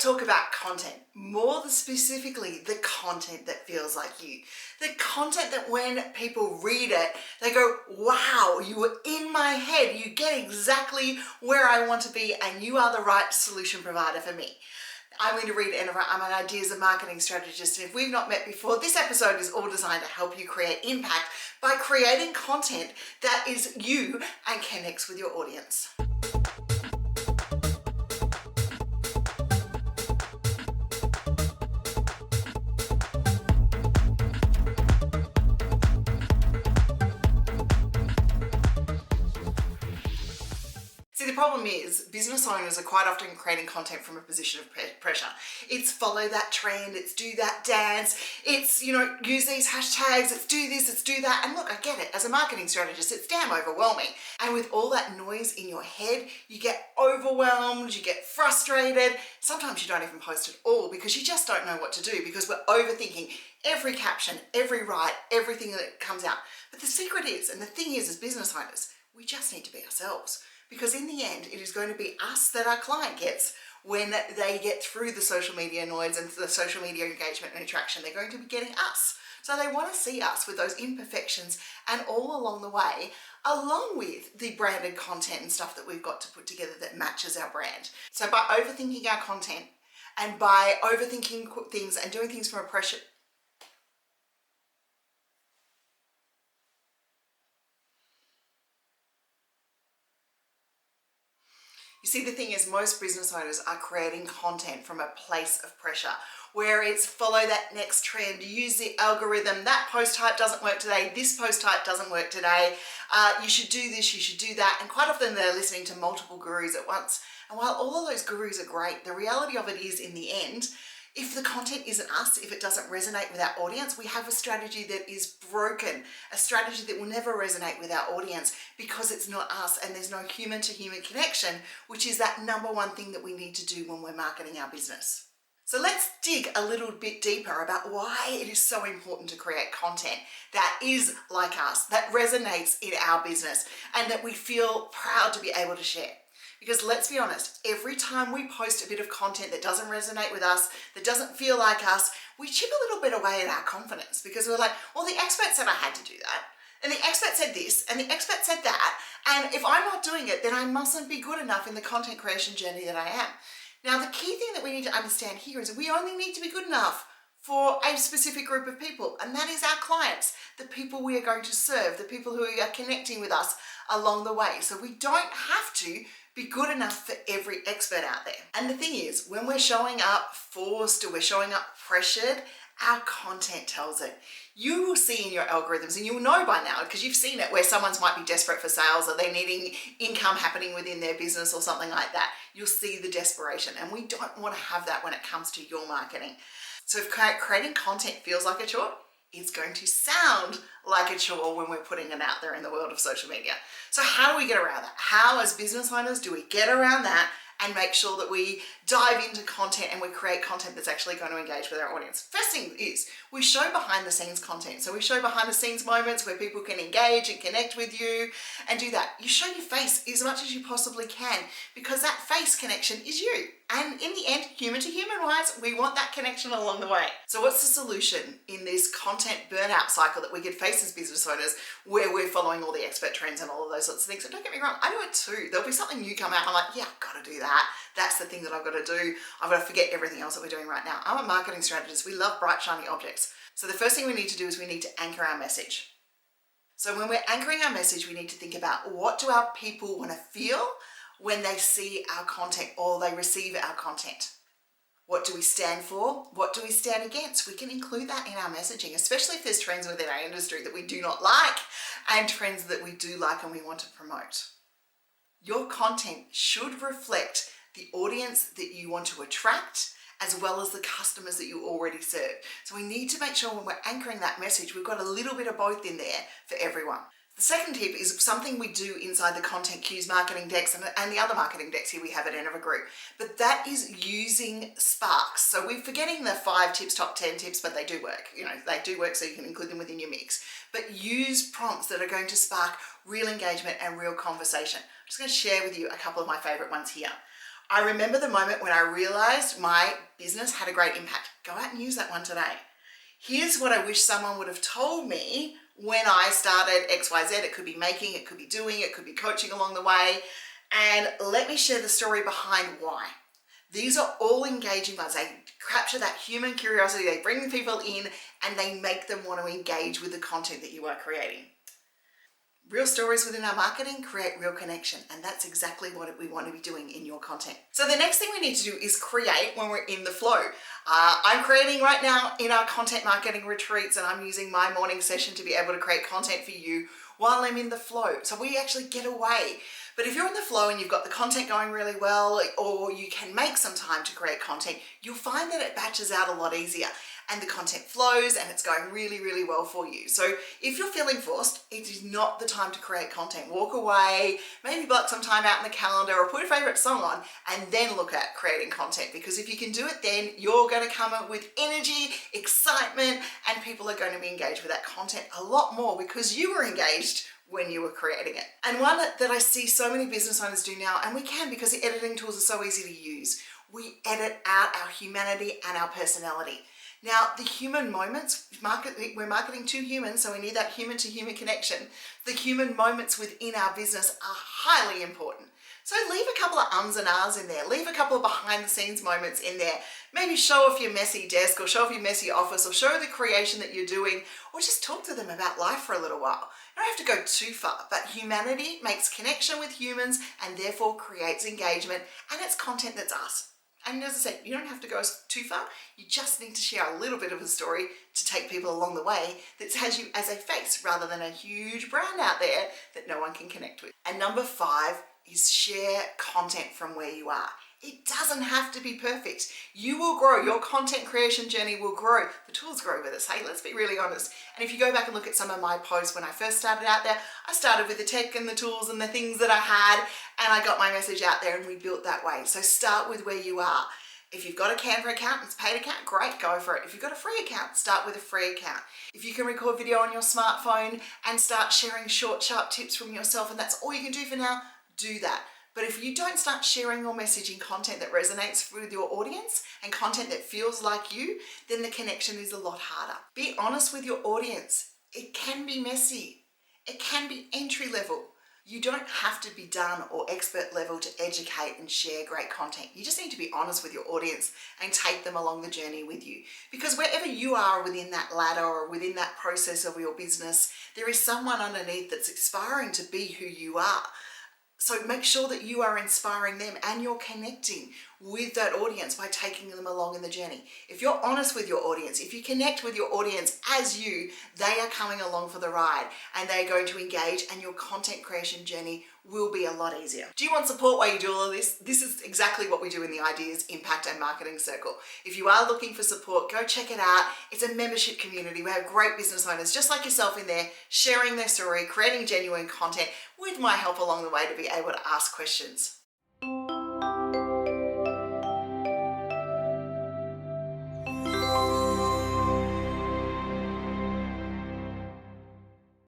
talk about content, more specifically the content that feels like you. The content that when people read it, they go, wow, you were in my head. You get exactly where I want to be and you are the right solution provider for me. I'm Reed-Enever. I'm an ideas and marketing strategist, and if we've not met before, this episode is all designed to help you create impact by creating content that is you and connects with your audience. The problem is business owners are quite often creating content from a position of pressure. It's follow that trend, it's do that dance, it's, use these hashtags, it's do this, it's do that. And look, I get it. As a marketing strategist, it's damn overwhelming. And with all that noise in your head, you get overwhelmed, you get frustrated. Sometimes you don't even post at all because you just don't know what to do because we're overthinking every caption, every write, everything that comes out. But the secret is, and the thing is, as business owners, we just need to be ourselves. Because in the end, it is going to be us that our client gets when they get through the social media noise and the social media engagement and interaction. They're going to be getting us. So they want to see us with those imperfections and all along the way, along with the branded content and stuff that we've got to put together that matches our brand. So by overthinking our content and by overthinking things and doing things from a pressure, you see, the thing is, most business owners are creating content from a place of pressure, where it's follow that next trend, use the algorithm, that post type doesn't work today, this post type doesn't work today, you should do this, you should do that. And quite often they're listening to multiple gurus at once. And while all of those gurus are great, the reality of it is, in the end, if the content isn't us, if it doesn't resonate with our audience, we have a strategy that is broken, a strategy that will never resonate with our audience because it's not us and there's no human-to-human connection, which is that number one thing that we need to do when we're marketing our business. So let's dig a little bit deeper about why it is so important to create content that is like us, that resonates in our business, and that we feel proud to be able to share. Because let's be honest, every time we post a bit of content that doesn't resonate with us, that doesn't feel like us, we chip a little bit away at our confidence because we're like, well, the expert said I had to do that. And the expert said this, and the expert said that. And if I'm not doing it, then I mustn't be good enough in the content creation journey that I am. Now, the key thing that we need to understand here is we only need to be good enough for a specific group of people, and that is our clients, the people we are going to serve, the people who are connecting with us along the way. So we don't have to be good enough for every expert out there. And the thing is, when we're showing up forced or we're showing up pressured, our content tells it. You will see in your algorithms, and you'll know by now because you've seen it, where someone's might be desperate for sales or they're needing income happening within their business or something like that. You'll see the desperation, and we don't want to have that when it comes to your marketing. So if creating content feels like a chore, it's going to sound like a chore when we're putting it out there in the world of social media. So how do we get around that? How, as business owners, do we get around that and make sure that we dive into content and we create content that's actually going to engage with our audience? First thing is, we show behind the scenes content. So we show behind the scenes moments where people can engage and connect with you and do that. You show your face as much as you possibly can because that face connection is you. And in the end, human to human wise, we want that connection along the way. So what's the solution in this content burnout cycle that we could face as business owners, where we're following all the expert trends and all of those sorts of things? And don't get me wrong, I do it too. There'll be something new come out, I'm like, yeah, I've got to do that. That's the thing that I've got to do. I've got to forget everything else that we're doing right now. I'm a marketing strategist. We love bright, shiny objects. So the first thing we need to do is we need to anchor our message. So when we're anchoring our message, we need to think about, what do our people want to feel when they see our content or they receive our content? What do we stand for? What do we stand against? We can include that in our messaging, especially if there's trends within our industry that we do not like and trends that we do like and we want to promote. Your content should reflect the audience that you want to attract, as well as the customers that you already serve. So we need to make sure when we're anchoring that message, we've got a little bit of both in there for everyone. The second tip is something we do inside the content cues marketing decks and the other marketing decks here we have at Reed-Enever Group, but that is using sparks. So we're forgetting the 5 tips, top 10 tips, but they do work. They do work, so you can include them within your mix. But use prompts that are going to spark real engagement and real conversation. I'm just going to share with you a couple of my favorite ones here. I remember the moment when I realized my business had a great impact. Go out and use that one today. Here's what I wish someone would have told me when I started XYZ. It could be making, it could be doing, it could be coaching along the way. And let me share the story behind why. These are all engaging ones. They capture that human curiosity, they bring people in, and they make them want to engage with the content that you are creating. Real stories within our marketing create real connection, and that's exactly what we want to be doing in your content. So the next thing we need to do is create when we're in the flow. I'm creating right now in our content marketing retreats, and I'm using my morning session to be able to create content for you while I'm in the flow. So we actually get away. But if you're in the flow and you've got the content going really well, or you can make some time to create content, you'll find that it batches out a lot easier and the content flows and it's going really, really well for you. So if you're feeling forced, it is not the time to create content. Walk away, maybe block some time out in the calendar or put a favorite song on and then look at creating content, because if you can do it then you're going to come up with energy, excitement, and people are going to be engaged with that content a lot more because you were engaged when you were creating it. And one that I see so many business owners do now, and we can because the editing tools are so easy to use, we edit out our humanity and our personality. Now, the human moments, we're marketing to humans, so we need that human to human connection. The human moments within our business are highly important. So leave a couple of ums and ahs in there. Leave a couple of behind the scenes moments in there. Maybe show off your messy desk or show off your messy office or show the creation that you're doing, or just talk to them about life for a little while. You don't have to go too far, but humanity makes connection with humans and therefore creates engagement, and it's content that's us. And as I said, you don't have to go too far. You just need to share a little bit of a story to take people along the way that has you as a face rather than a huge brand out there that no one can connect with. And number 5 is share content from where you are. It doesn't have to be perfect. You will grow. Your content creation journey will grow. The tools grow with us. Hey, let's be really honest. And if you go back and look at some of my posts when I first started out there, I started with the tech and the tools and the things that I had, and I got my message out there and we built that way. So start with where you are. If you've got a Canva account, it's a paid account, great, go for it. If you've got a free account, start with a free account. If you can record video on your smartphone and start sharing short, sharp tips from yourself, and that's all you can do for now, do that. But if you don't start sharing your messaging content that resonates with your audience and content that feels like you, then the connection is a lot harder. Be honest with your audience. It can be messy. It can be entry level. You don't have to be done or expert level to educate and share great content. You just need to be honest with your audience and take them along the journey with you. Because wherever you are within that ladder or within that process of your business, there is someone underneath that's aspiring to be who you are. So make sure that you are inspiring them and you're connecting with that audience by taking them along in the journey. If you're honest with your audience, if you connect with your audience as you, they are coming along for the ride and they're going to engage, and your content creation journey will be a lot easier. Do you want support while you do all of this? This is exactly what we do in the Ideas, Impact and Marketing Circle. If you are looking for support, go check it out. It's a membership community. We have great business owners just like yourself in there, sharing their story, creating genuine content with my help along the way to be able to ask questions.